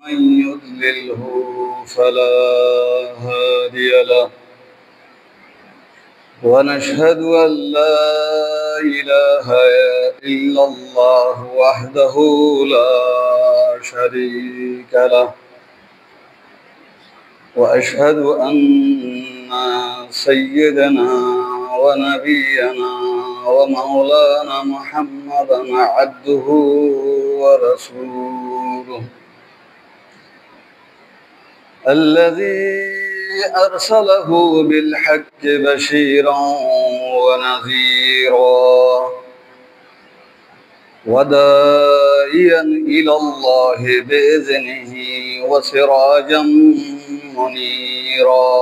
من يضلله فلا هادي له ونشهد أن لا إله إلا الله وحده لا شريك له وأشهد أن سيدنا ونبينا ومولانا محمدا عبده ورسوله الذي أرسله بالحق بشيرا ونذيرا وداعيا إلى الله بإذنه وسراجا منيرا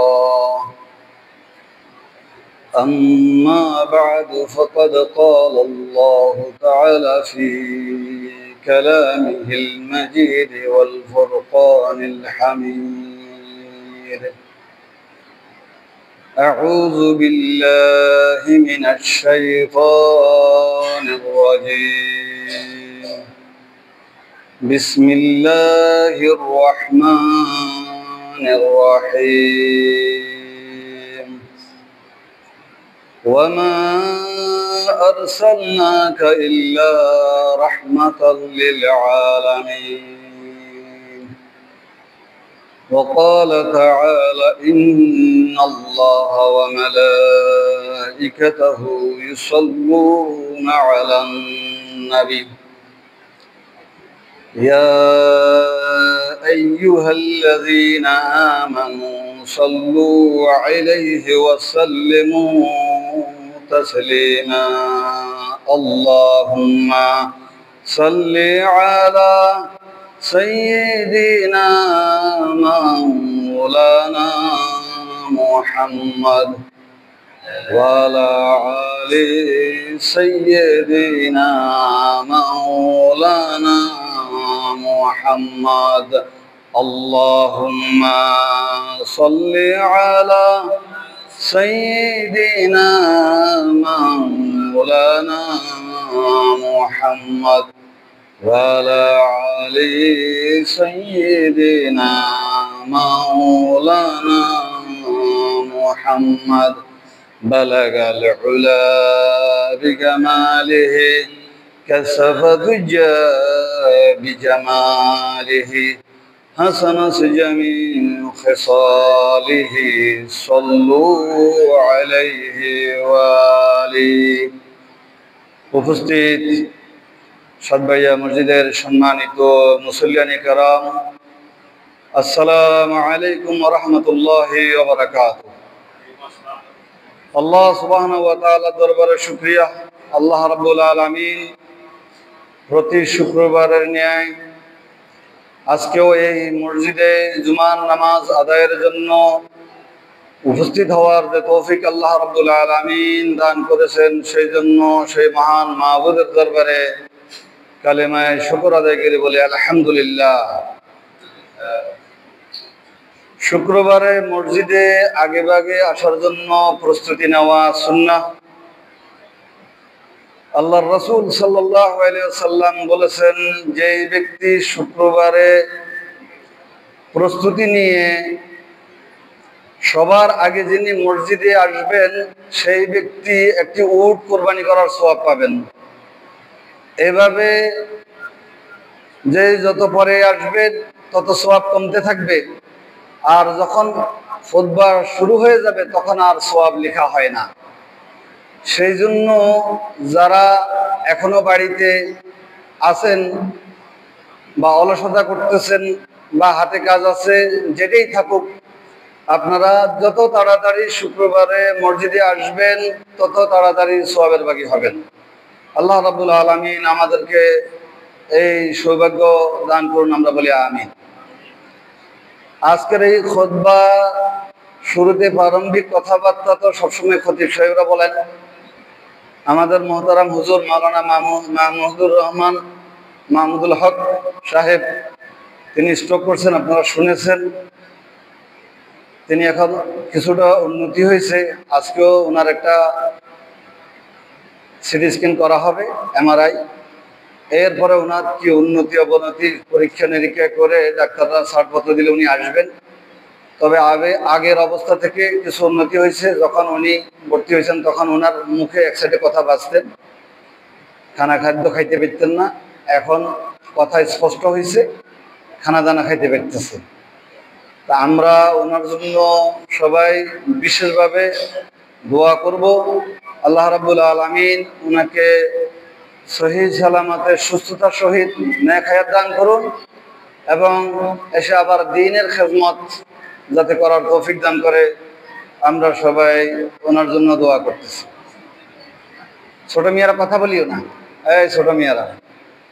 أما بعد فقد قال الله تعالى في كلامه المجيد والفرقان الحميد أعوذ بالله من الشيطان الرجيم بسم الله الرحمن الرحيم وما أرسلناك إلا رحمة للعالمين وقال تعالى إن الله وملائكته يصلون على النبي يا أيها الذين آمنوا صلوا عليه وسلموا تسليما اللهم صل على سيدنا مولانا محمد وعلى آل سيدنا مولانا محمد اللهم صل على سيدنا مولانا محمد وعلى آل سيدنا مولانا محمد بلغ العلا بكماله كشف الدجى بجماله حسن جميع خصاله صلوا عليه وآله উপস্থিত সাতবাইয়া মসজিদের সম্মানিত মুসল্লিয়ানি কেরাম আসসালামু আলাইকুম ওয়া রাহমাতুল্লাহি ওয়া বারাকাতুহু। আল্লাহ সুবহানাহু ওয়া তাআলার দরবারে শুকরিয়া, আল্লাহ রাব্বুল আলামিন প্রতি শুক্রবারের ন্যায় আজকেও এই মসজিদে জুমার নামাজ আদায়ের জন্য উপস্থিত হওয়ার যে তৌফিক আল্লাহ রাব্বুল আলামিন দান করেছেন, সেই জন্য সেই মহান মাবুদের দরবারে কালেমায়ে শুকর আদায় করে বলি আলহামদুলিল্লাহ। শুক্রবারে মসজিদে আগেভাগে আসার জন্য প্রস্তুতি নেওয়া সুন্নাহ। আল্লাহর রাসূল সাল্লাল্লাহু আলাইহি ওয়াসাল্লাম বলেছেন, যে ব্যক্তি শুক্রবারে প্রস্তুতি নিয়ে সবার আগে যিনি মসজিদে আসবেন, সেই ব্যক্তি একটি উট কোরবানি করার সওয়াব পাবেন। এভাবে যে যত পরে আসবে তত সওয়াব কমতে থাকবে, আর যখন খুতবা শুরু হয়ে যাবে তখন আর সওয়াব লেখা হয় না। সেই জন্য যারা এখনো বাড়িতে আছেন বা অলসতা করতেছেন বা হাতে কাজ আছে, যেটাই থাকুক, আপনারা যত তাড়াতাড়ি শুক্রবারে মসজিদে আসবেন তত তাড়াতাড়ি সওয়াবের ভাগী হবেন। আল্লাহ রাব্বুল আলামিন আমাদেরকে এই সৌভাগ্য দান করুন, আমরা বলি আমিন। আজকের এই খুতবা শুরুতে প্রারম্ভিক কথাবার্তা তো সবসময় খতিব সাহেবরা বলেন। আমাদের মোহতারাম হুজুর মাওলানা মাহমুদুর রহমান মাহমুদুল হক সাহেব, তিনি স্ট্রোক করছেন, আপনারা শুনেছেন। তিনি এখন কিছুটা উন্নতি হয়েছে। আজকেও ওনার একটা সিটি স্ক্যান করা হবে, এমআরআই। এরপরে ওনার কি উন্নতি অবনতি পরীক্ষা নিরীক্ষা করে ডাক্তাররা ছাড়পত্র দিলে উনি আসবেন। তবে আগের অবস্থা থেকে কিছু উন্নতি হয়েছে। যখন উনি ভর্তি হয়েছেন তখন ওনার মুখে এক সাইডে কথা বাঁচতেন, খাদ্য খাইতে পারতেন না। এখন কথা স্পষ্ট হয়েছে, খানা দানা খাইতে পারতেছে। তা আমরা ওনার জন্য সবাই বিশেষভাবে দোয়া করব। আল্লাহ রাব্বুল আলামিন ওনাকে সহিহ সালামতে সুস্থতার সহিত নেক হায়াত দান করুন এবং এসে আবার দ্বীনের খেদমত যাতে করার তৌফিক দান করে। আমরা সবাই ওনার জন্য দোয়া করতেছি। ছোট মিয়ারা কথা বলিও না, এই ছোট মিয়ারা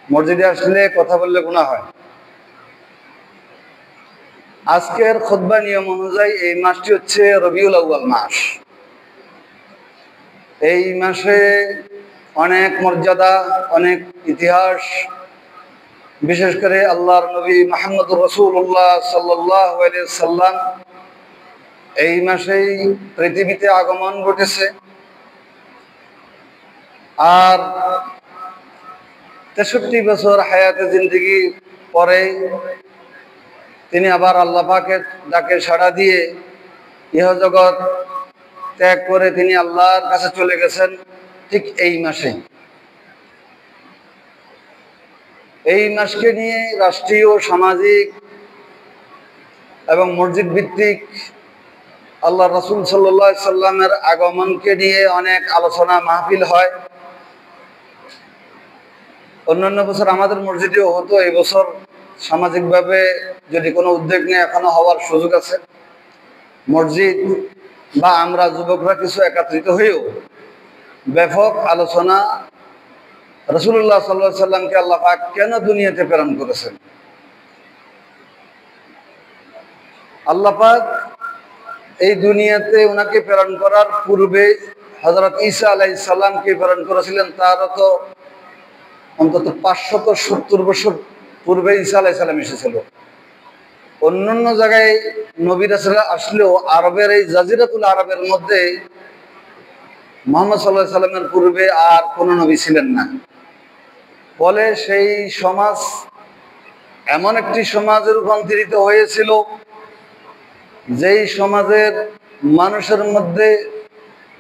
মসজিদে আসলে কথা বললে গুনাহ হয়। আজকের খুতবা নিয়ম অনুযায়ী এই মাসটি হচ্ছে রবিউল আউয়াল মাস। এই মাসে অনেক মর্যাদা, অনেক ইতিহাস। বিশেষ করে আল্লাহর নবী মুহাম্মদুর রাসূলুল্লাহ সাল্লাল্লাহু আলাইহি সাল্লাম এই মাসেই পৃথিবীতে আগমন ঘটেছে। আর 63 বছর হায়াতে জিন্দেগি পরে তিনি আবার আল্লাহ পাকের ডাকে সাড়া দিয়ে ইহজগৎ ত্যাগ করে তিনি আল্লাহর কাছে চলে গেছেন ঠিক এই মাসে। এই মাসকে নিয়ে রাষ্ট্রীয়, সামাজিক এবং মসজিদ ভিত্তিক আল্লাহ রাসূল সাল্লাল্লাহু আলাইহি সাল্লামের আগমনকে নিয়ে অনেক আলোচনা মাহফিল হয়। অন্যান্য বছর আমাদের মসজিদেও হতো, এই বছর সামাজিকভাবে যদি কোনো উদ্যোগ নেই এখনো হওয়ার সুযোগ আছে। মসজিদ বা আমরা যুবকরা কিছু একত্রিত হয়েও ব্যাপক আলোচনা রাসূলুল্লাহ সাল্লাল্লাহু আলাইহি সাল্লামকে আল্লাহ পাক কেন দুনিয়াতে প্রেরণ করেছেন। আল্লাহ পাক এই দুনিয়াতে ওনাকে প্রেরণ করার পূর্বে হযরত ঈসা আলাইহিস সালামকে প্রেরণ করেছিলেন। তারও তো অন্তত 570 বছর পূর্বে ঈসা আলাইহিস সালাম এসেছিল। অন্যান্য জায়গায় নবী রাসূলরা আসলেও আরবের এই জাজিরাতুল আরবের মধ্যে মুহাম্মদ সাল্লাল্লাহু আলাইহি সাল্লামের পূর্বে আর কোনো নবী ছিলেন না। ফলে সেই সমাজ এমন একটি সমাজে রূপান্তরিত হয়েছিল যেই সমাজের মানুষের মধ্যে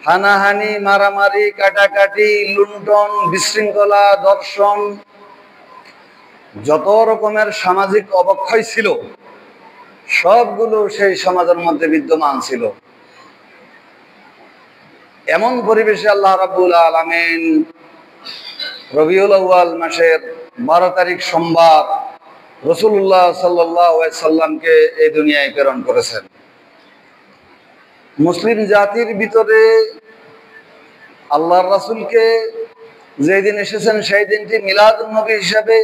হানাহানি, মারামারি, কাটাকাটি, লুণ্ঠন, বিশৃঙ্খলা, দর্শন, যত রকমের সামাজিক অবক্ষয় ছিল সবগুলো সেই সমাজের মধ্যে বিদ্যমান ছিল। এমন পরিবেশে আল্লাহ রাব্বুল আলামিন রবিউল আউয়াল মাসের 12 তারিখ সোমবার রাসূলুল্লাহ সাল্লাল্লাহু আলাইহি সাল্লামকে এই দুনিয়ায় প্রেরণ করেছেন। মুসলিম জাতির ভিতরে আল্লাহর রাসূলকে যেই দিন এসেছেন সেই দিনটি মিলাদুন নবী হিসাবে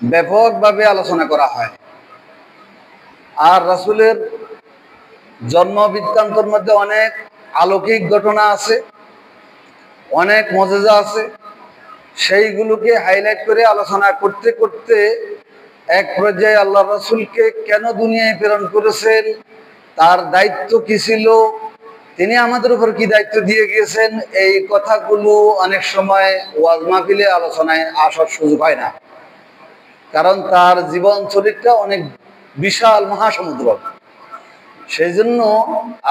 ব্যাপকভাবে আলোচনা করা হয়। আর রাসূলের জন্ম বৃত্তান্তের মধ্যে অনেক অলৌকিক ঘটনা আছে, অনেক মুজিজা আছে। সেইগুলোকে হাইলাইট করে আলোচনা করতে করতে এক পর্যায়ে আল্লাহ রাসূলকে কেন দুনিয়ায় প্রেরণ করেছেন, তার দায়িত্ব কি ছিল, তিনি আমাদের উপর কি দায়িত্ব দিয়ে গিয়েছেন, এই কথাগুলো অনেক সময় ওয়াজ মাহফিলে আলোচনায় আসার সুযোগ হয় না। কারণ তার জীবন চরিত্রটা অনেক বিশাল মহাসমুদ্র। সেই জন্য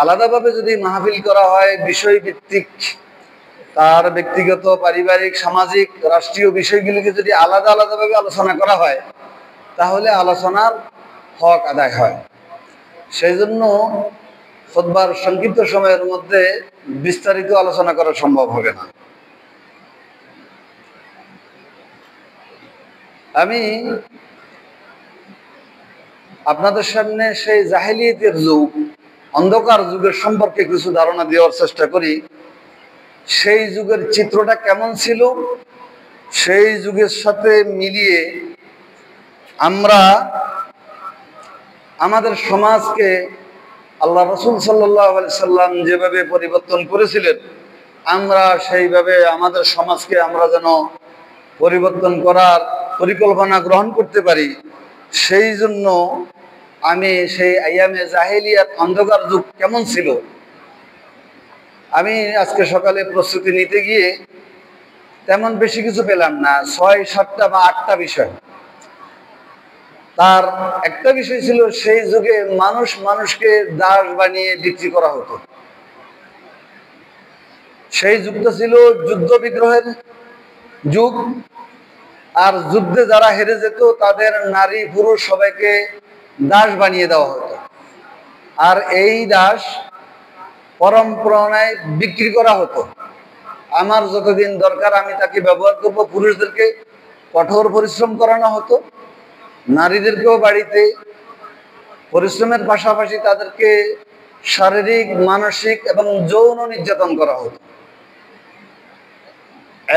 আলাদাভাবে যদি মাহফিল করা হয় বিষয়ভিত্তিক, তার ব্যক্তিগত, পারিবারিক, সামাজিক, রাষ্ট্রীয় বিষয়গুলিকে যদি আলাদা আলাদাভাবে আলোচনা করা হয় তাহলে আলোচনার হক আদায় হয়। সেই জন্য খুতবার সংক্ষিপ্ত সময়ের মধ্যে বিস্তারিত আলোচনা করা সম্ভব হবে না। আমি আপনাদের সামনে সেই জাহেলিয়াতের যুগ, অন্ধকার যুগের সম্পর্কে কিছু ধারণা দেওয়ার চেষ্টা করি। সেই যুগের চিত্রটা কেমন ছিল, সেই যুগের সাথে মিলিয়ে আমরা আমাদের সমাজকে আল্লাহ রাসূল সাল্লাল্লাহু আলাইহি সাল্লাম যেভাবে পরিবর্তন করেছিলেন আমরা সেইভাবে আমাদের সমাজকে আমরা যেন পরিবর্তন করার পরিকল্পনা গ্রহণ করতে পারি। সেই জন্য আমি সেই আইয়ামে জাহেলিয়াত, অন্ধকার যুগ কেমন ছিল, আমি আজকে সকালে প্রস্তুতি নিতে গিয়ে তেমন বেশি কিছু পেলাম না, 6-7টা বা 8টা বিষয়। তার একটা বিষয় ছিল, সেই যুগে মানুষ মানুষকে দাস বানিয়ে বিক্রি করা হতো। সেই যুগটা ছিল যুদ্ধ বিগ্রহের যুগ, আর যুদ্ধে যারা হেরে যেত তাদের নারী পুরুষ সবাইকে দাস বানিয়ে দেওয়া হতো। আর এই দাস পরম্পরায় বিক্রি করা হতো। আমার যতদিন দরকার আমি তাকে ব্যবহার করব। পুরুষদেরকে কঠোর পরিশ্রম করানো হতো, নারীদেরকেও বাড়িতে পরিশ্রমের পাশাপাশি তাদেরকে শারীরিক, মানসিক এবং যৌন নির্যাতন করা হতো।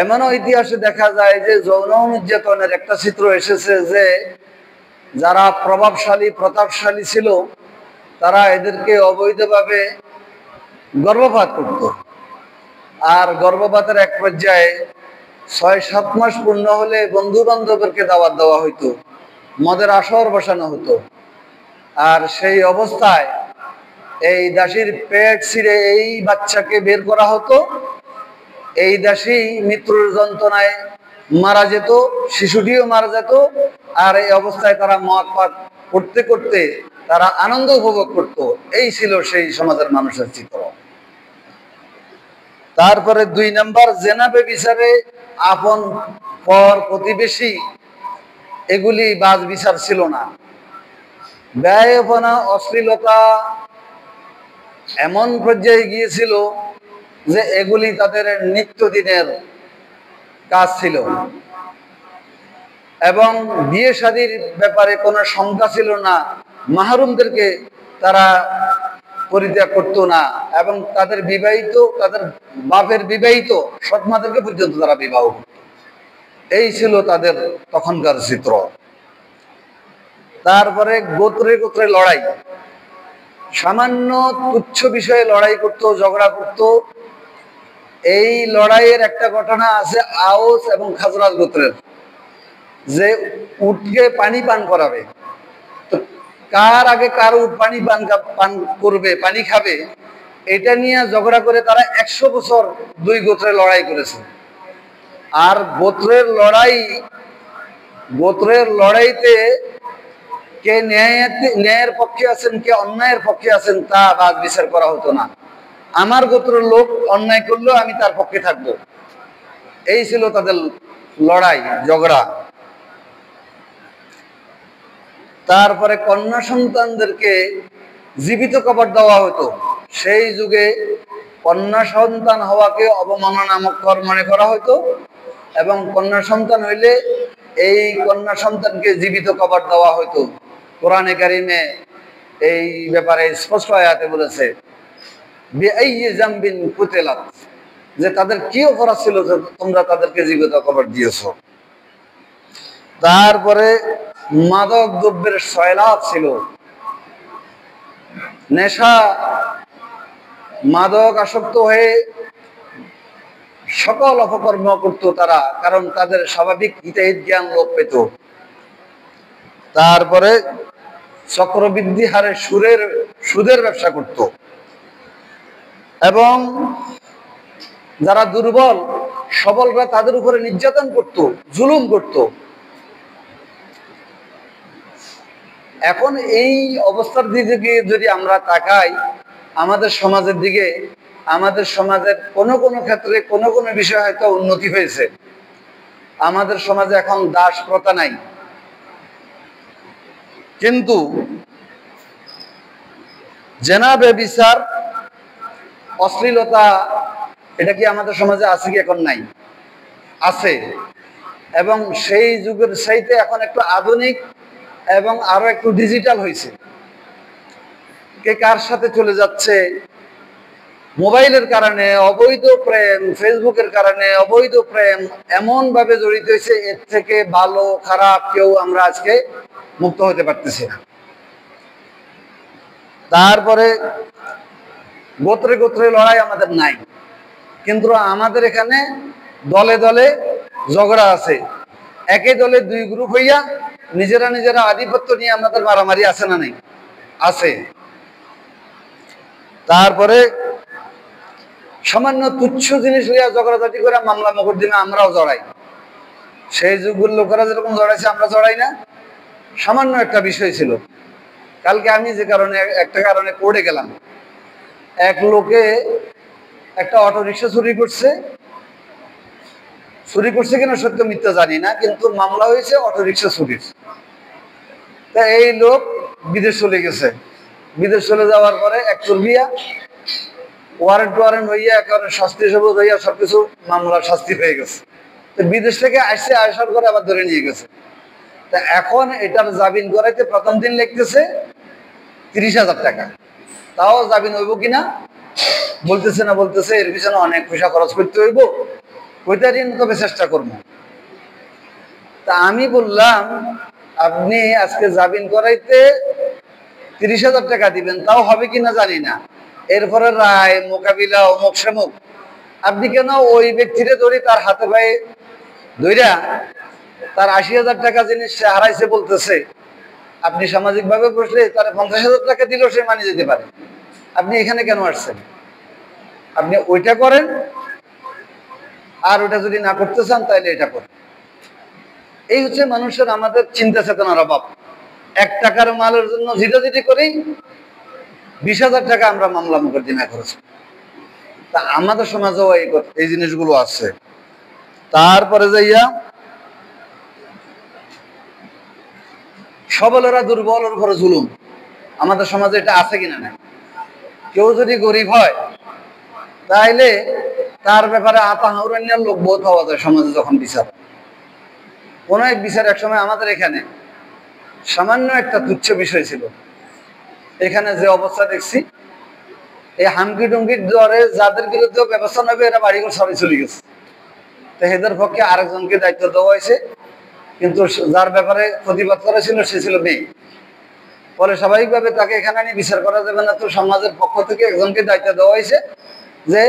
এমনও ইতিহাসে দেখা যায় যে যৌন নির্যাতনের একটা চিত্র এসেছে, যে যারা প্রভাবশালী প্রতাপশালী ছিল তারা এদেরকে অবৈধভাবে গর্ভপাত করত। আর গর্ভপাতের এক পর্যায়ে 6-7 মাস পূর্ণ হলে বন্ধু বান্ধবদেরকে দাওয়াত দেওয়া হইতো, মদের আসর বসানো হতো। আর সেই অবস্থায় এই দাসীর পেট ছিঁড়ে এই বাচ্চাকে বের করা হতো। এই দাসী মৃত্যুর যন্ত্রণায় মারা যেত, শিশুটিও মারা যেত। আর এই অবস্থায় তারা মদ পান করতে করতে তারা আনন্দ উপভোগ করত। এই ছিল সেই সমাজের মানুষের চিত্র। তারপরে 2 নাম্বার, জেনা ব্যভিচারে আপন পর প্রতিবেশী এগুলি বাজ বিচার ছিল না। ব্যয়পনা, অশ্লীলতা এমন পর্যায়ে গিয়েছিল যে এগুলি তাদের নিত্যদিনের কাজ ছিল। এবং বিয়ে শাদীর ব্যাপারে কোনো সংখ্যা ছিল না। মাহরুমদেরকে তারা পরিত্যাগ করতো না, এবং তাদের বিবাহিত, তাদের বাপের বিবাহিত সৎমাদেরকে পর্যন্ত তারা বিবাহ করত। এই ছিল তাদের তখনকার চিত্র। তারপরে গোত্রে গোত্রে লড়াই, সামান্য তুচ্ছ বিষয়ে লড়াই করত, ঝগড়া করত। এই লড়াইয়ের একটা ঘটনা আছে আউস এবং খাজরাজ গোত্রের, যে উটকে পানি পান করাবে। তো কার আগে কার উট পানি পান করবে, পানি খাবে, এটা নিয়ে ঝগড়া করে তারা 100 বছর 2 গোত্রে লড়াই করেছে। আর গোত্রের লড়াইতে কে ন্যায়ের পক্ষে আছেন, কে অন্যায়ের পক্ষে আছেন, তা বাদ বিচার করা হতো না। আমার গোত্রের লোক অন্যায় করলেও আমি তার পক্ষে থাকবো। এই ছিল তাদের লড়াই, ঝগড়া। তারপরে কন্যা সন্তানদেরকে জীবিত কবর দেওয়া হতো। সেই যুগে কন্যা সন্তান হওয়াকে অবমাননাকর মনে করা হতো, এবং কন্যা সন্তান হইলে এই কন্যা সন্তানকে জীবিত কবর দেওয়া হতো। কোরআনে কারিমে এই ব্যাপারে স্পষ্ট আয়াতে বলেছে, বিআইয়ি যামবিন কুতিলাত, যে তাদের কি অপরাধ ছিল যে তোমরা তাদেরকে জীবিত কবর দিয়েছো। তারপরে মাদক দ্রব্যের সয়লাভ ছিল। নেশা, মাদক আসক্ত হয়ে সকল অপকর্ম করত তারা, কারণ তাদের স্বাভাবিক হিতাহিত জ্ঞান লোপ পেত। তারপরে চক্রবৃদ্ধি হারে সুদের ব্যবসা করত, এবং যারা দুর্বল সবলরা তাদের উপরে নির্যাতন করত, জুলুম করত। এখন এই অবস্থার দিকে যদি আমরা তাকাই, আমাদের সমাজের দিকে, আমাদের সমাজের কোনো কোনো ক্ষেত্রে কোনো কোনো বিষয় হয়তো উন্নতি হয়েছে। আমাদের সমাজে এখন দাস প্রথা নাই, কিন্তু জেনা ব্যভিচার, অশ্লীলতা, এটা কি আমাদের সমাজে আছে কি? এখন নাই, আছে। এবং সেই যুগের চাইতে এখন একটু আধুনিক এবং আরো একটু ডিজিটাল হয়েছে। কে কার সাথে চলে যাচ্ছে, মোবাইলের কারণে অবৈধ প্রেম, ফেসবুকের কারণে অবৈধ প্রেম এমন ভাবে জড়িত হয়েছে, এর থেকে ভালো খারাপ কেউ আমরা আজকে মুক্ত হতে পারতেছি না। তারপরে গোত্রে গোত্রে লড়াই আমাদের নাই, কিন্তু আমাদের এখানে দলে দলে ঝগড়া আছে। একে দলে 2 গ্রুপ হইয়া নিজেরা নিজেরা আধিপত্য নিয়ে আমাদের মারামারি আছে না? নাই, আছে। তারপরে সামান্য তুচ্ছ জিনিস লইয়া ঝগড়াঝাটি করে মামলা মোকদ্দমা আমরাও জড়াই। সেই যুগের লোকেরা যেরকম জড়াইছে আমরা জড়াই না। সামান্য একটা বিষয় ছিল, কালকে আমি যে কারণে একটা কারণে পড়ে গেলাম, এক লোকে একটা অটোরিকশা চুরি করছে কিনা সত্য মিথ্যা জানি না, কিন্তু মামলা হয়েছে অটোরিকশা চুরির। তা এই লোক বিদেশ চলে গেছে, বিদেশ চলে যাওয়ার পরে এক চর্বিয়া ওয়ারেন্ট হইয়া একেবারে শাস্তি সবুজ হইয়া সবকিছু মামলার শাস্তি হয়ে গেছে। তো বিদেশ থেকে আসছে, আসার পরে আবার ধরে নিয়ে গেছে। তা এখন এটার জামিন করাইতে প্রথম দিন লিখতেছে 30,000 টাকা। তাও জামিন হইব কিনা বলতেছে এর পিছনে অনেক পয়সা খরচ করতে হইব, ওইটারই তবে চেষ্টা করবো। তা আমি বললাম আপনি আজকে জামিন করাইতে 30,000 টাকা দিবেন, তাও হবে কিনা জানি না, এরপরে রায় মোকাবিলা অমুক সেমুক, আপনি কেন ওই ব্যক্তিরে ধরি তার হাতে পায়ে ধইরা তার 80,000 টাকা জিনিস সে হারাইছে বলতেছে, আপনি সামাজিক ভাবে বসলে তার 50,000 টাকা দিলেও সে মানিয়ে যেতে পারে, আপনি এখানে কেন আসছেন? আপনি ওইটা করেন, আর ওটা যদি না করতে চান তাহলে এটা করেন। এই হচ্ছে মানুষের আমাদের চিন্তা চেতনার অভাব। 1 টাকার মালের জন্য জিটাজিটি করেই 20,000 টাকা আমরা মামলা মোকদ্দমা করেছি। তা আমাদের সমাজেও এই জিনিসগুলো আছে। তারপরে যাইয়া সবলেরা দুর্বলের উপরে জুলুম, আমাদের সমাজে এটা আছে কিনা না? কেউ যদি গরিব হয় তাইলে তার ব্যাপারে আতা হাউরানিয়ার লোক বহুত পাওয়া যায় সমাজে। যখন বিচার কোন এক বিচার এক সময় আমাদের এখানে সামান্য একটা তুচ্ছ বিষয় ছিল, এখানে যে অবস্থা দেখছি, এই হামকি টুমকির জ্বরে যাদের বিরুদ্ধে ব্যবস্থা নেবে এরা বাড়িঘর সবাই চলে গেছে। তো এদের পক্ষে আরেকজনকে দায়িত্ব দেওয়া হয়েছে, কিন্তু যার ব্যাপারে প্রতিবাদ করেছিল সে ছিল মেয়ে। ফলে স্বাভাবিকভাবে তাকে এখানে নিয়ে বিচার করা যাবে না, তো সমাজের পক্ষ থেকে একজনকে দায়িত্ব দেওয়া হয়েছে যে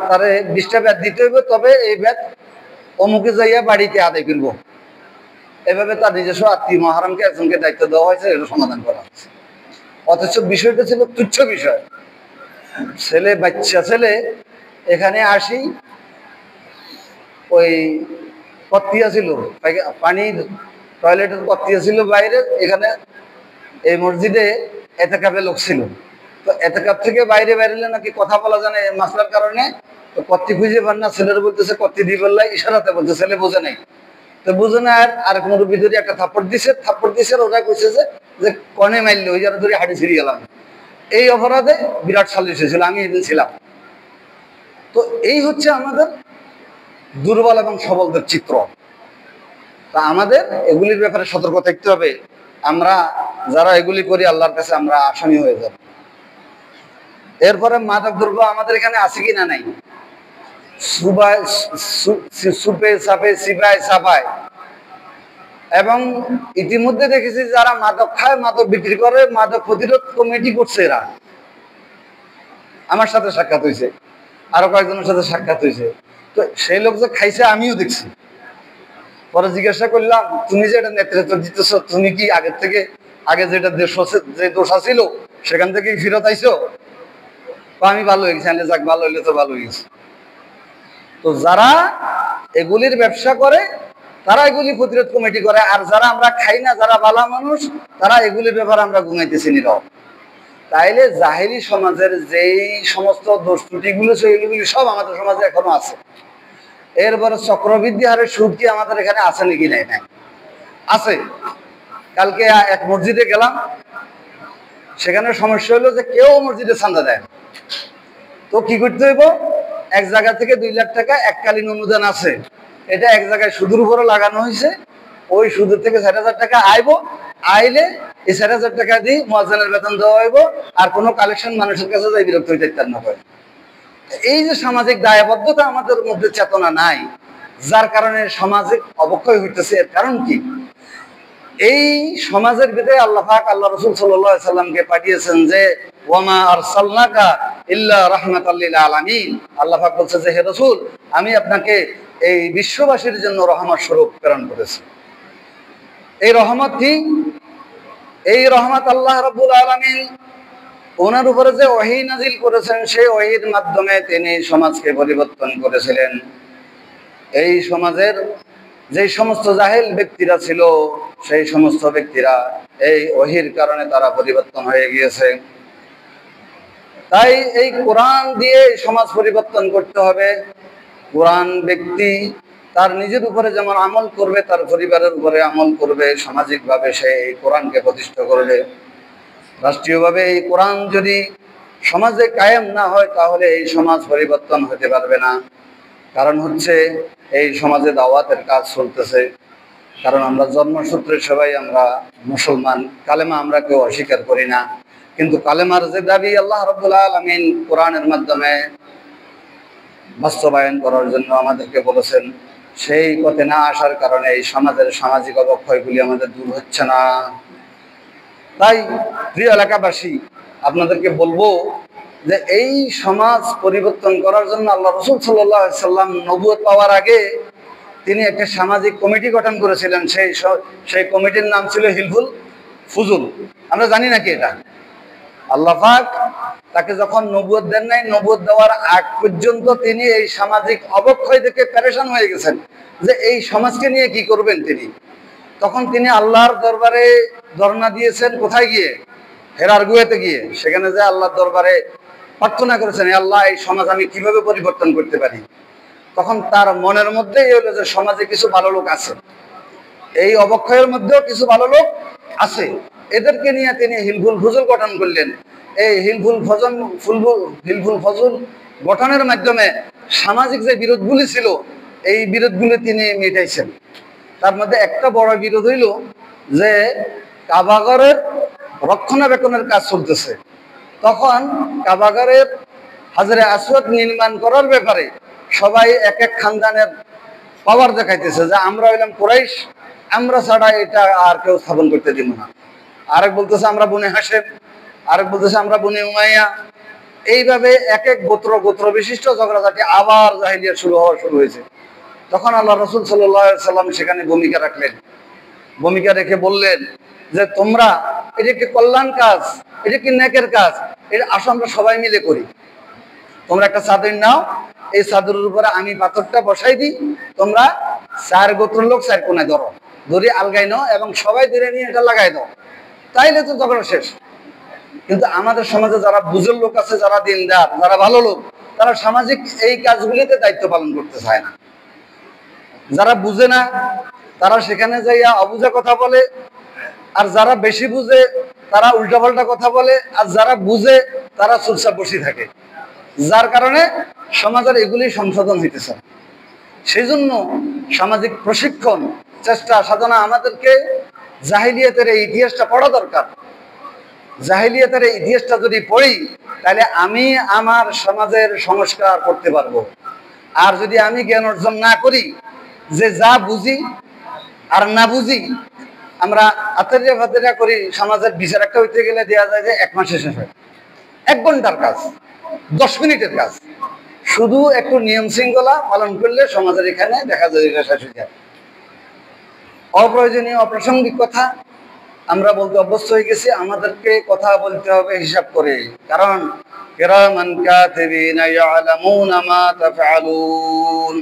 তারে 20টা ব্যাট দিতে হইবে, তবে এই ব্যাট অমুকে যাইয়া বাড়িতে আদায় করবো। এভাবে তার নিজস্ব আত্মীয় মহারামকে একজনকে দায়িত্ব দেওয়া হয়েছে, এটা সমাধান করা হয়েছে। অথচ বিষয়টা ছিল তুচ্ছ বিষয়। বাচ্চা ছেলে এখানে আসি, ওই কত্তিয়া ছিল পানির টয়লেটের কত্তিয়া ছিল বাইরে, এখানে এই মসজিদে এতেকাফে লোক ছিল। তো এতেকাফ থেকে বাইরে বেরোলে নাকি কথা বলা জানে মাসলার কারণে, তো কত্তি খুঁজে পান না, ছেলের বলতেছে কত্তি দিয়ে বললাই, ইশারাতে বলছে, ছেলে বোঝে নাই। তো বুঝে না, আর কোন ভিতরে একটা থাপ্পড় দিছে, ওরা কইছে যে কনে মারলে ওই যারা ধরে হাঁটি ছিঁড়ে গেলাম। এই অপরাধে বিরাট সালিশ হয়েছিল, আমি এদিন ছিলাম। তো এই হচ্ছে আমাদের দুর্বল এবং সবলদের চিত্র। তা আমাদের এগুলির ব্যাপারে সতর্ক থাকতে হবে। আমরা যারা এগুলি করি আল্লাহর কাছে আমরা আসামি হয়ে যাব। এরপরে মাদক দ্রব্য আমাদের এখানে আছে কিনা নাই, সুপে সাপে সিপায় সাপায়, এবং ইতিমধ্যে দেখেছি যারা মাদক খায়, মাদক বিক্রি করে, মাদক প্রতিরোধ কমিটি করছে এরা। আমার সাথে সাক্ষাৎ হয়েছে, আরো কয়েকজনের সাথে সাক্ষাৎ হয়েছে। তো সেই লোক যে খাইছে আমিও দেখছি। পরে জিজ্ঞাসা করলাম, তুমি যে এটা নেতৃত্ব দিতেছ, তুমি কি আগে যেটা যে দোষা ছিল সেখান থেকে ফিরত আইছো? আমি ভালো হয়ে গেছি। যাক, ভালো হইলে তো ভালো হয়ে গেছে। তো যারা এগুলির ব্যবসা করে তারা এগুলি প্রতিরোধ কমিটি করে, আর যারা আমরা খাই না, যারা ভালো মানুষ, তারা এগুলির ব্যাপারে আমরা ঘুমাইতেছি নীরব। তাইলে জাহেরি সমাজের যেই সমস্ত দোষ ত্রুটিগুলো এগুলি সব আমাদের সমাজে এখনো আছে। এরপরে চক্রবৃদ্ধি হারের সুদ কি আমাদের এখানে আছে নাকি? নাই, আছে। কালকে এক মসজিদে গেলাম, সেখানে সমস্যা হলো যে কেউ মসজিদে চাঁদা দেয়। তো কি করতে হইব, এক জায়গা থেকে 2 লাখ টাকা এককালীন অনুদান আছে, এটা এক জায়গায় সুদের উপরে লাগানো হয়েছে। ওই সুদের থেকে 60,000 টাকা আইলে এই 60,000 টাকা দিয়ে মুয়াজ্জিনের বেতন দেওয়া হইব, আর কোনো কালেকশন মানুষের কাছে যাই বিরক্ত হইতে না হয়। এই যে সামাজিক দায়বদ্ধতা আমাদের মধ্যে চেতনা নাই, যার কারণে সামাজিক অবক্ষয় হইতেছে। এর কারণ কি? এই সমাজের ভিতরে আল্লাহ পাক আল্লাহ রাসূল সাল্লাল্লাহু আলাইহি সাল্লামকে পাঠিয়েছেন যে ওয়ামা আরসালনাকা ইল্লা রাহমাতাল লিল আলামিন। আল্লাহ পাক বলছে যে হে রাসূল, আমি আপনাকে এই বিশ্ববাসীর জন্য রহমত স্বরূপ প্রেরণ করেছি। এই রহমত কি? এই রহমত আল্লাহ রাব্বুল আলামিন ওনার উপরে যে ওহী নাজিল করেছেন সেই ওহীর মাধ্যমে তিনি সমাজকে পরিবর্তন করেছিলেন। এই সমাজের যে সমস্ত জাহেল ব্যক্তিরা ছিল সেই সমস্ত ব্যক্তিরা এই ওহীর কারণে তারা পরিবর্তন হয়ে গিয়েছে। তাই এই কোরআন দিয়ে সমাজ পরিবর্তন করতে হবে। কোরআন ব্যক্তি তার নিজের উপরে যেমন আমল করবে, তার পরিবারের উপরে আমল করবে, সামাজিকভাবে সে এই কোরআনকে প্রতিষ্ঠা করবে। রাষ্ট্রীয়ভাবে এই কোরআন যদি সমাজে কায়েম না হয় তাহলে এই সমাজ পরিবর্তন হতে পারবে না। কারণ হচ্ছে এই সমাজে দাওয়াতের কাজ চলতেছে। কারণ আমরা জন্মসূত্রে সবাই আমরা মুসলমান, কালেমা আমরা কেউ অস্বীকার করি না, কিন্তু কালেমার যে দাবি আল্লাহ রাব্বুল আলামিন কোরআনের মাধ্যমে বাস্তবায়ন করার জন্য আমাদেরকে বলেছেন, সেই পথে না আসার কারণে এই সমাজের সামাজিক অবক্ষয়গুলি আমাদের দূর হচ্ছে না। তাই প্রিয় এলাকাবাসী, আপনাদেরকে বলবো যে এই সমাজ পরিবর্তন করার জন্য আল্লাহ রাসূল সাল্লাল্লাহু আলাইহি সাল্লাম নবুয়ত পাওয়ার আগে তিনি একটা সামাজিক কমিটি গঠন করেছিলেন। সেই কমিটির নাম ছিল হিলফুল ফুজুল। আমরা জানি নাকি এটা? আল্লাহ পাক তাকে যখন নবুয়ত দেন নাই, নবুয়ত দেওয়ার আগ পর্যন্ত তিনি এই সামাজিক অবক্ষয় থেকে পেরেশান হয়ে গেছেন যে এই সমাজকে নিয়ে কি করবেন তিনি। তখন তিনি আল্লাহর দরবারে ধর্ণা দিয়েছেন। কোথায় গিয়ে? হেরার গুহাতে গিয়ে সেখানে যে আল্লাহর দরবারে প্রার্থনা করেছেন, আল্লাহ এই সমাজ আমি কিভাবে পরিবর্তন করতে পারি। তখন তার মনের মধ্যেই হলো যে সমাজে কিছু ভালো লোক আছে, এই অবক্ষয়ের মধ্যেও কিছু ভালো লোক আছে, এদেরকে নিয়ে তিনি হিলফুল ফজল গঠন করলেন। এই হিলফুল ফজল গঠনের মাধ্যমে সামাজিক যে বিরোধগুলি ছিল এই বিরোধগুলি তিনি মিটাইছেন। তার মধ্যে একটা বড় বিরোধ হইল যে কাবাগরের রক্ষণাবেক্ষণের কাজ চলতেছে। তখন কাবাগরের হাজরে আসওয়াদ নির্মাণ করার ব্যাপারে সবাই এক এক খানদানের পাওয়ার দেখাইতেছে যে আমরা হইলাম কুরাইশ, আমরা ছাড়া এটা আর কেউ স্থাপন করতে দিব না। আরেক বলতেছে আমরা বনে হাশেম, আরেক বলতেছে আমরা বনে উমাইয়া। এইভাবে এক এক গোত্র বিশিষ্ট ঝগড়াঝাটি আবার জাহিলিয়া শুরু হয়েছে। তখন আল্লাহ রাসূল সাল্লাল্লাহু আলাইহি সাল্লাম সেখানে ভূমিকা রাখলেন। ভূমিকা রেখে বললেন যে তোমরা এটা কি কল্যাণ কাজ, এটা কি নেকের কাজ, এটা আসো আমরা সবাই মিলে করি। তোমরা একটা চাদর নাও, এই চাদরের উপরে আমি পাথরটা বসাই দিই, তোমরা 4 গোত্র লোক 4 কোণায় ধরে আলগাই নাও এবং সবাই ধরে নিয়ে এটা লাগাই দাও, তাইলে তো ঝগড়া শেষ। কিন্তু আমাদের সমাজে যারা বুঝের লোক আছে, যারা দিনদার, যারা ভালো লোক, তারা সামাজিক এই কাজগুলিতে দায়িত্ব পালন করতে চায় না। যারা বুঝে না তারা সেখানে যাইয়া অবুঝা কথা বলে, আর যারা বেশি বুঝে তারা উল্টাপাল্টা কথা বলে, আর যারা বুঝে তারা চুপচাপ বসে থাকে, যার কারণে সমাজের এগুলি সংশোধন হইতেছে। সেই জন্য সামাজিক প্রশিক্ষণ, চেষ্টা সাধনা আমাদেরকে জাহিলিয়াতের এই ইতিহাসটা পড়া দরকার। জাহিলিয়াতের এই ইতিহাসটা যদি পড়ি তাহলে আমি আমার সমাজের সংস্কার করতে পারবো। আর যদি আমি জ্ঞান অর্জন না করি, যে যা বুঝি আর না বুঝি আমরা আতেরিয়া ফাতেরিয়া করি, সমাজের বিচার একটা হইতে গেলে দেওয়া যায় যে 1 মাসে শেষ হয়। 1 ঘন্টার কাজ, 10 মিনিটের কাজ, শুধু একটু নিয়ম শৃঙ্খলা পালন করলে সমাজের এখানে দেখা যায় এটা শেষ হয়ে যায়। অপ্রয়োজনীয় অপ্রাসঙ্গিক কথা আমরা বলতে অভ্যস্ত হয়ে গেছি। আমাদেরকে কথা বলতে হবে হিসাব করে, কারণ কিরামান কাতিবিনা ইয়ালামুনা মা তাফআলুন।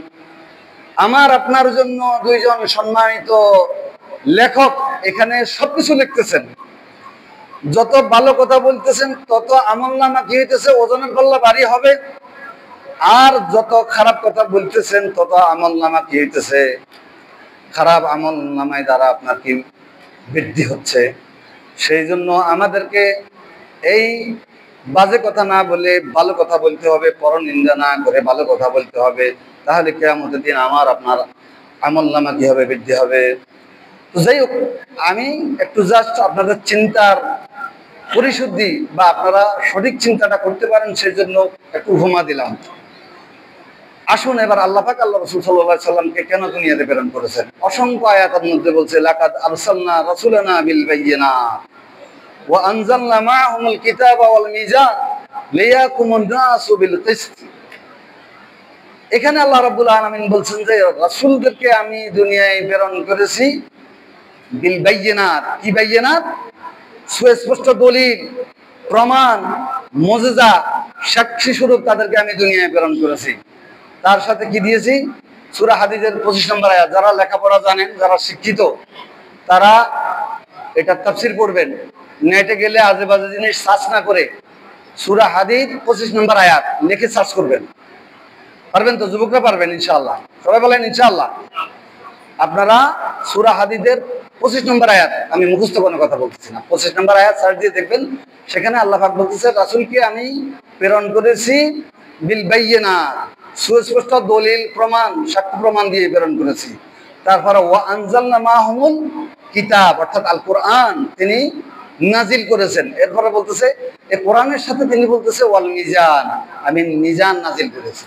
আমার আপনার জন্য 2 জন সম্মানিত লেখক এখানে সবকিছু লিখতেছেন। যত ভালো কথা বলতেছেন তত আমলনামা কি হইতেছে, ওজনের পাল্লা ভারী হবে। আর যত খারাপ কথা বলতেছেন তত আমলনামা কি হইতেছে, খারাপ আমলনামায় দ্বারা আপনার কি বৃদ্ধি হচ্ছে। সেই জন্য আমাদেরকে এই বাজে কথা না বলে ভালো কথা বলতে হবে, পরনিন্দা না করে ভালো কথা বলতে হবে। তাহলে কিয়ামতের দিন আমার আপনার আমলনামা কি হবে, বৃদ্ধি হবে। তো যাই হোক, আমি একটু জাস্ট আপনাদের চিন্তার পরিশুদ্ধি বা আপনারা সঠিক চিন্তাটা করতে পারেন সেই জন্য একটু উপমা দিলাম। আসুন এবার আল্লাহ পাক আল্লাহ রাসূল সাল্লাল্লাহু আলাইহি সাল্লামকে কেন দুনিয়াতে প্রেরণ করেছেন। অসংখ্য আয়াতের মধ্যে বলছে, লাকাদ আরসালনা রাসূলানা বিল বায়্যিনাত ওয়া আনজালনা মাআহুমুল কিতাবা ওয়াল মিজান লিয়াকুমুন নাসু বিল কিসত। এখানে আল্লাহ রাব্বুল আলামিন বলছেন যে রাসূলদেরকে আমি দুনিয়ায় প্রেরণ করেছি বিল বায়্যিনাত। কি বায়্যিনাত? সুস্পষ্ট দলিল, প্রমাণ, মুজিজা, সাক্ষী স্বরূপ তাদেরকে আমি দুনিয়ায় প্রেরণ করেছি। তার সাথে কি দিয়েছি? সূরা হাদীদের 25 নম্বর আয়াত। যারা লেখাপড়া জানেন, যারা শিক্ষিত, তারা এটা তাফসীর পড়বেন। নেটে গেলে আজে বাজে জিনিস সার্চ না করে সূরা হাদীদ 25 নম্বর আয়াত লিখে সার্চ করবেন। পারবেন তো? যুবকরা পারবেন ইনশাআল্লাহ? সবাই বলেন ইনশাআল্লাহ। আপনারা সূরা হাদীদের 25 নম্বর আয়াত, আমি মুখস্থ কোনো কথা বলতেছি না, 25 নম্বর আয়াত সার্চ দিয়ে দেখবেন। সেখানে আল্লাহ পাক বলতেছে, রাসূলকে আমি প্রেরণ করেছি বিল বায়্যিনাত, সুস্পষ্ট দলিল, প্রমাণ, সাক্ষ্য প্রমাণ দিয়ে প্রেরণ করেছি। তারপরে ওয়া আনজালনা মাহুমুল কিতাব, অর্থাৎ আল কোরআন তিনি নাজিল করেছেন। এরপরে বলতেছে এই কোরআনের সাথে তিনি বলতেছে ওয়াল মিজান, আমি মিজান নাজিল করেছি।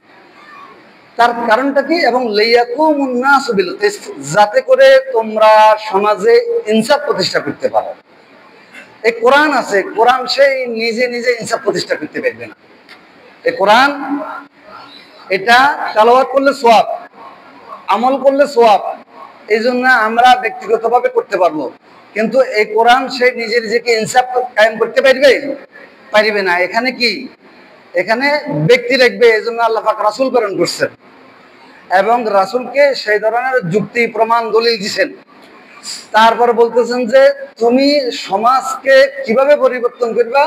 তার কারণটা কি? এবং লিয়াকুমুন নাসু বিল কিসত, যাতে করে তোমরা সমাজে ইনসাফ প্রতিষ্ঠা করতে পারো। এই কোরআন আছে, কোরআন সেই নিজে নিজে ইনসাফ প্রতিষ্ঠা করতে পারবে না। এই কোরআন এটা তেলাওয়াত করলে সওয়াব, আমল করলে সওয়াব, এই জন্য আমরা ব্যক্তিগতভাবে করতে পারবো। কিন্তু এই কোরআন সে নিজে নিজেকে ইনসাফ কায়েম করতে পারবে না। এখানে কি? এখানে ব্যক্তি রাখবে। এই জন্য আল্লাহ পাক রাসূল প্রেরণ করছেন এবং রাসূলকে সেই ধরনের যুক্তি, প্রমাণ, দলিল দিয়েছেন। তারপর বলতেছেন যে তুমি সমাজকে কিভাবে পরিবর্তন করবা,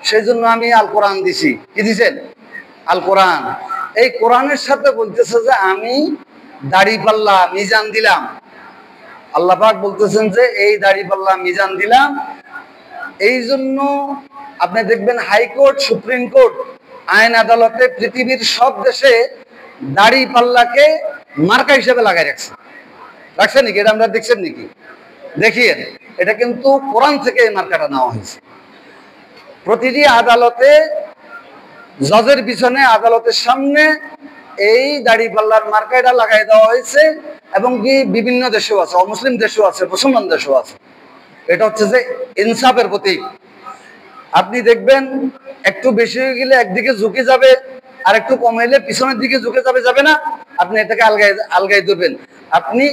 সেই জন্য আমি আল কোরআন দিছি। কি দিছেন? আল কোরআন। এই কোরআনের সাথে বলতেছে যে আমি দাড়িপাল্লা, মিজান দিলাম। আল্লাহ পাক বলতেছেন যে এই দাড়িপাল্লা, মিজান দিলাম। এই জন্য আপনি দেখবেন হাইকোর্ট, সুপ্রিম কোর্ট, আইন আদালতে পৃথিবীর সব দেশে দাড়িপাল্লাকে মার্কা হিসেবে লাগাই রাখছে নাকি? এটা আমরা দেখছেন নাকি? দেখিয়ে, এটা কিন্তু কোরআন থেকে এই মার্কাটা নেওয়া হয়েছে। প্রতিটি আদালতে জজের পিছনে, আদালতের সামনে এই দাড়িপাল্লার মার্কা এটা লাগাই দেওয়া হয়েছে। এবং কি বিভিন্ন দেশেও আছে, অমুসলিম দেশেও আছে, মুসলমান দেশেও আছে। এটা হচ্ছে যে ইনসাফের প্রতীক। আপনি দেখবেন একটু বেশি হয়ে গেলে একদিকে ঝুঁকে যাবে, আর একটু কম হইলে পিছনের দিকে ঝুঁকে যাবে না। আপনি এটাকে আলগাই দেবেন। আপনি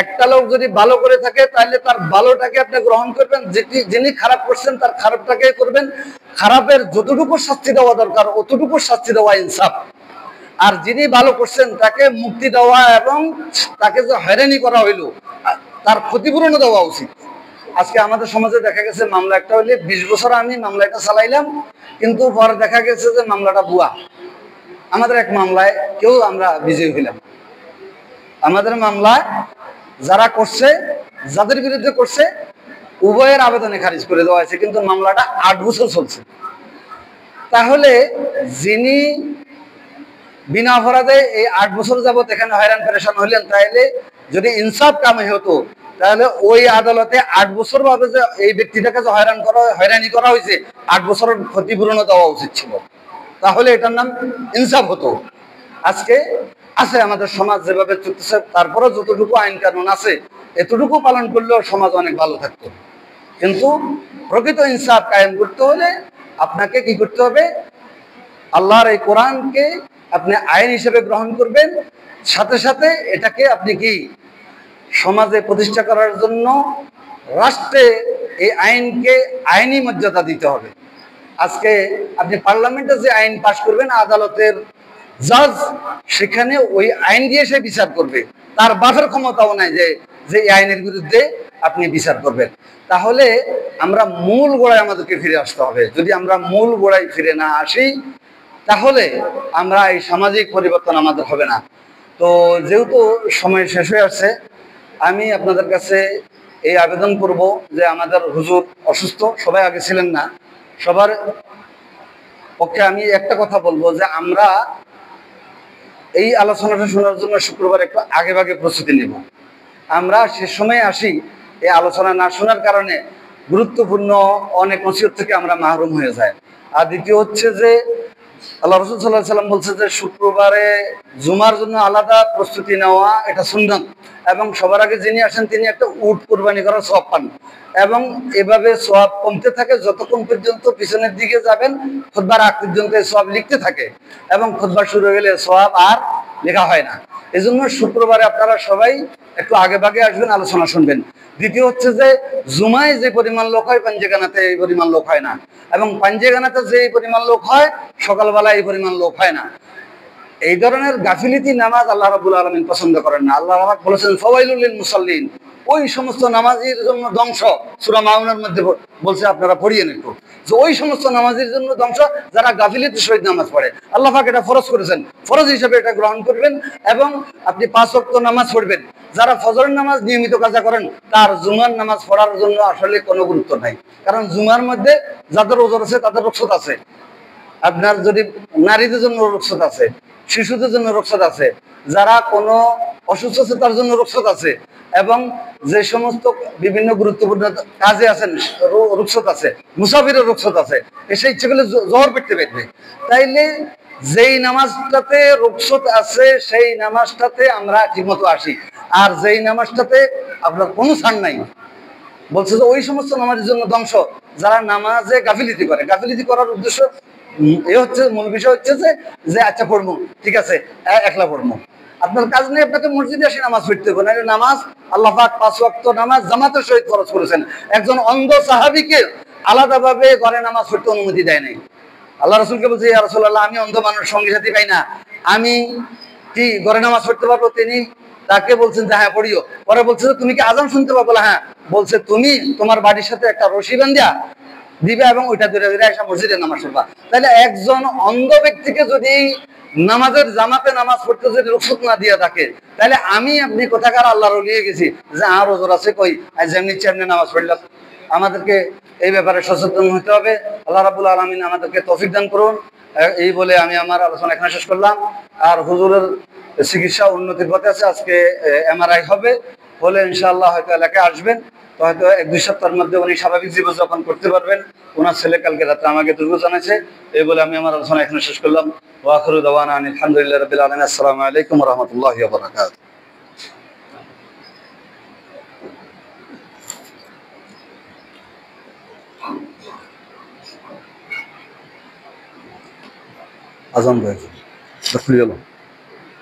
একটা লোক যদি ভালো করে থাকে তাহলে তার ভালোটাকে আপনি গ্রহণ করবেন, যিনি খারাপ করছেন তার খারাপটাকে করবেন। খারাপের যতটুকু শাস্তি দেওয়া দরকার অতটুকু শাস্তি দেওয়া ইনসাফ। আর যিনি ভালো করছেন তাকে মুক্তি দেওয়া এবং তাকে যে হয়রানি করা হইলো তার ক্ষতিপূরণ দেওয়া উচিত। আজকে আমাদের সমাজে দেখা গেছে মামলা একটা হইলে 20 বছর আমি মামলাটা চালাইলাম, কিন্তু পরে দেখা গেছে যে মামলাটা ভুয়া। আমাদের এক মামলায় আমরা বিজয়ী হইলাম। আমাদের মামলায় যারা করছে, যাদের বিরুদ্ধে করছে, উভয়ের আবেদনে খারিজ করে দেওয়া হয়েছে, কিন্তু মামলাটা 8 বছর চলছে। তাহলে যিনি বিনা অপরাধে এই 8 বছর যাবত এখানে হয়রান পেরেশান হইলেন, তাহলে যদি ইনসাফ কামে হতো তাহলে ওই আদালতে 8 বছর ভাবে যে এই ব্যক্তিটাকে যে হয়রানি করা হয়েছে 8 বছরের ক্ষতিপূরণ দেওয়া উচিত ছিল, তাহলে এটার নাম ইনসাফ হতো। আজকে আছে আমাদের সমাজ যেভাবে চলতেছে, তারপরে যতটুকু আইন কানুন আছে এতটুকু পালন করলেও সমাজ অনেক ভালো থাকতো। কিন্তু প্রকৃত ইনসাফ কায়েম করতে হলে আপনাকে কি করতে হবে? আল্লাহর এই কোরআনকে আপনি আইন হিসেবে গ্রহণ করবেন, সাথে সাথে এটাকে আপনি কি সমাজে প্রতিষ্ঠা করার জন্য রাষ্ট্রে এই আইনকে আইনি মর্যাদা দিতে হবে। আজকে আপনি পার্লামেন্টে যে আইন পাশ করবেন, আদালতের জজ সেখানে ওই আইন দিয়ে সে বিচার করবে, তার বাফের ক্ষমতাও নাই যে এই আইনের বিরুদ্ধে আপনি বিচার করবেন। তাহলে আমরা মূল গোড়ায় আমাদেরকে ফিরে আসতে হবে। যদি আমরা মূল গোড়ায় ফিরে না আসি তাহলে আমরা এই সামাজিক পরিবর্তন আমাদের হবে না। তো যেহেতু সময় শেষ হয়ে আসছে, আমি আপনাদের কাছে এই আবেদন করব যে আমাদের হুজুর অসুস্থ, সবাই আগে ছিলেন না, সবার পক্ষে আমি একটা কথা বলবো যে আমরা এই আলোচনাটা শোনার জন্য শুক্রবার একটু আগে ভাগে প্রস্তুতি নেব। আমরা সে সময় আসি, এই আলোচনা না শোনার কারণে গুরুত্বপূর্ণ অনেক নসিহত থেকে আমরা মাহরুম হয়ে যাই। আর দ্বিতীয় হচ্ছে যে আল্লাহ রাসূল সাল্লাল্লাহু আলাইহি সাল্লাম বলছে যে শুক্রবারে জুমার জন্য আলাদা প্রস্তুতি নেওয়া এটা সুন্নাত, এবং সবার আগে যিনি আসেন তিনি একটা উট কুরবানি করার সওয়াব পান। এবং এভাবে সওয়াব কমতে থাকে যতক্ষণ পর্যন্ত পিছনের দিকে যাবেন, খুতবার আগ পর্যন্ত এই সওয়াব লিখতে থাকে, এবং খুতবা শুরু হয়ে গেলে সওয়াব আর লেখা হয় না। এই জন্য শুক্রবারে আপনারা সবাই একটু আগে ভাগে আসবেন, আলোচনা শুনবেন। দ্বিতীয় হচ্ছে যে জুমায় যে পরিমাণ লোক হয় পাঞ্জেগানাতে এই পরিমাণ লোক হয় না, এবং পাঞ্জেগানাতে যে পরিমাণ লোক হয় সকালবেলা এই পরিমাণ লোক হয় না। এই ধরনের গাফিলিতি নামাজ আল্লাহ রাব্বুল আলামিন পছন্দ করেন না। আল্লাহ পাক বলেছেন ফাওয়াইলুল লিল মুসাল্লিন, ওই সমস্ত নামাজীর জন্য ধ্বংস। সূরা মাউনের মধ্যে বলছে, আপনারা পড়িয়েন একটু, যে ওই সমস্ত নামাজীর জন্য ধ্বংস যারা গাফিলিতির সহিত নামাজ পড়ে। আল্লাহ পাক এটা ফরজ করেছেন, ফরজ হিসেবে এটা গ্রহণ করবেন এবং আপনি 5 ওয়াক্ত নামাজ পড়বেন। যারা ফজরের নামাজ নিয়মিত কাজা করেন তার জুমার নামাজ পড়ার জন্য আসলে কোনো গুরুত্ব নাই, কারণ জুমার মধ্যে যাদের ওজর আছে তাদের রুখসত আছে। আপনার যদি নারীদের জন্য রুখসত আছে, শিশুদের জন্য রুখসত আছে, যারা কোনো অসুস্থ আছে তার জন্য রুখসত আছে, এবং যে সমস্ত বিভিন্ন গুরুত্বপূর্ণ কাজে আছেন রুখসত আছে, মুসাফিরের রুখসত আছে। এসে ইচ্ছে করলে জোহর পড়তে পারবে। তাইলে যেই নামাজটাতে রুখসত আছে সেই নামাজটাতে আমরা ঠিকমতো আসি, আর যেই নামাজটাতে আপনার কোনো ছাড় নাই, বলছে যে ওই সমস্ত নামাজের জন্য ধ্বংস যারা নামাজে গাফিলিতি করে। গাফিলিতি করার উদ্দেশ্য এ হচ্ছে, মূল বিষয় হচ্ছে যে আচ্ছা পড়বো, ঠিক আছে একলা পড়বো, আপনার কাজ নেই, আপনাকে মসজিদে এসে নামাজ পড়তে হবে। নামাজ আল্লাহ পাক 5 ওয়াক্ত নামাজ জামাতের সহিত খরচ করেছেন। একজন অন্ধ সাহাবীকে আলাদাভাবে ঘরে নামাজ পড়তে অনুমতি দেয় নাই। আল্লাহ রাসূলকে বলছে, ইয়া রাসূলুল্লাহ, আমি অন্ধ মানুষ, সঙ্গী সাথী পাই না, আমি কি ঘরে নামাজ পড়তে পারবো? তিনি তাকে বলছেন যে হ্যাঁ পড়িও। পরে বলছে যে তুমি কি আজান শুনতে পাবো? হ্যাঁ। বলছে তুমি তোমার বাড়ির সাথে একটা রশি বান্ধিয়া দিবে এবং ওইটা ধরে ধরে এসে মসজিদে নামাজ পড়বা। তাহলে একজন অন্ধ ব্যক্তিকে যদি নামাজের জামাতে নামাজ পড়তে যদি রুখসত না দিয়ে থাকে, তাহলে আমি আপনি কোথাকার আল্লাহর ওলিয়ে গেছি যে আর ওজোর আছে কই, যেমনি চেমনি নামাজ পড়লাম। আমাদেরকে এই ব্যাপারে সচেতন হতে হবে। আল্লাহ রাব্বুল আলামিন আমাদেরকে তৌফিক দান করুন। এই বলে আমি আমার আলোচনা এখানে শেষ করলাম। আর হুজুরের চিকিৎসা উন্নতির পথে আছে। আজকে MRI হবে, হলে ইনশাআল্লাহ হয়তো এলাকায় আসবেন, তো হয়তো 1-2 সপ্তাহের মধ্যে উনি স্বাভাবিক জীবনযাপন করতে পারবেন। ওনার ছেলে কালকে রাতে আমাকে দুর্গ জানাইছে। এই বলে আমি আমার আলোচনা এখানে শেষ করলাম। ওয়া আখিরু দাওয়ানা আলহামদুলিল্লাহি রাব্বিল আলামিন। আসসালামু আলাইকুম ওয়া রাহমাতুল্লাহি ওয়া বারাকাতুহু। আজান হয়েছে, খুলে গেল।